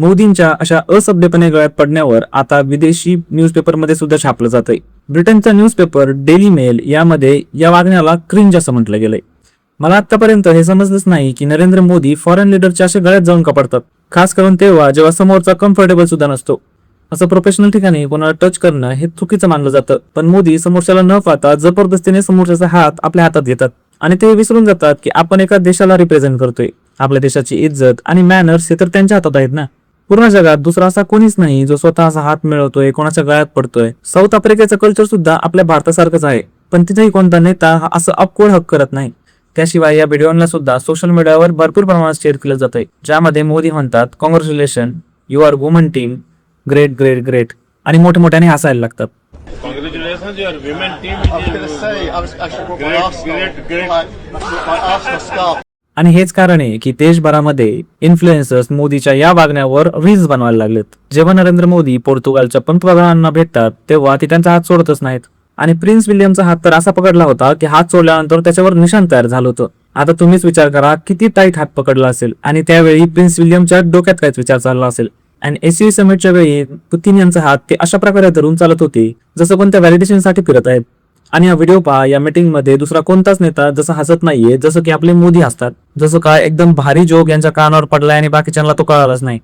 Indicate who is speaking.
Speaker 1: मोदींच्या अशा असभ्यपणे गळ्यात पडण्यावर आता विदेशी न्यूजपेपरमध्ये सुद्धा छापलं जातंय. ब्रिटनचा न्यूजपेपर डेली मेल यामध्ये या वागण्याला क्रिंज असं म्हटलं गेलंय. मला आतापर्यंत हे समजलंच नाही की नरेंद्र मोदी फॉरेन लीडरच्या अशा गळ्यात जाऊन का पडतात, खास करून तेव्हा जेव्हा समोरचा कम्फर्टेबल सुद्धा नसतो. असं प्रोफेशनल ठिकाणी कोणाला टच करणं हे चुकीचं मानलं जातं, पण मोदी समोरच्याला न पाहता जबरदस्तीने समोरच्याचा हात आपल्या हातात घेतात आणि ते विसरून जातात की आपण एका देशाला रिप्रेझेंट करतोय. आपल्या देशाची इज्जत आणि मॅनर्स हे तर त्यांच्या हातात आहेत ना. पूर्ण जगात दुसरा असा कोणीच नाही जो स्वतःचा हात मिळवतोय, कोणाच्या गळ्यात पडतोय. साऊथ आफ्रिकेचं कल्चर सुद्धा आपल्या भारतासारखंच आहे, पण तिथेही कोणता नेता असं अपकोड हक करत नाही. त्याशिवाय या व्हिडिओला सुद्धा सोशल मीडियावर भरपूर प्रमाणात शेअर केलं जात आहे, ज्यामध्ये मोदी म्हणतात congratulation you are woman team, great great great, आणि मोठमोठ्याने हसायला लागतात.
Speaker 2: Congratulations, your women team. I was going to say, I actually brought my Arsenal. My Arsenal scarf.
Speaker 1: आणि हेच कारण आहे की देशभरामध्ये इन्फ्लुएन्सर्स मोदीच्या या वागण्यावर रील्स बनवायला लागलेत. जेव्हा नरेंद्र मोदी पोर्तुगालच्या पंतप्रधानांना भेटतात तेव्हा ते त्यांचा हात सोडतच नाहीत. आणि प्रिन्स विल्यमचा हात तर असा पकडला होता की हात सोडल्यानंतर त्याच्यावर निशाण तयार झालं होतं. आता तुम्हीच विचार करा किती टाईट हात पकडला असेल आणि त्यावेळी प्रिन्स विल्यमच्या डोक्यात काहीच विचार चालला असेल. आणि एसयू समिटच्या वेळी पुतीन यांचा हात ते अशा प्रकारे धरून चालत होते जसं कोणत्या व्हॅलिडेशन साठी फिरत आहेत. आणि हा व्हिडिओ पहा, या मीटिंग मध्ये दुसरा कोणताच नेता जसं हसत नाहीये जसं की आपले मोदी हसतात. जसं काय एकदम भारी जोक यांच्या कानावर पडलाय आणि बाकीच्यांना तो कळालाच नाही.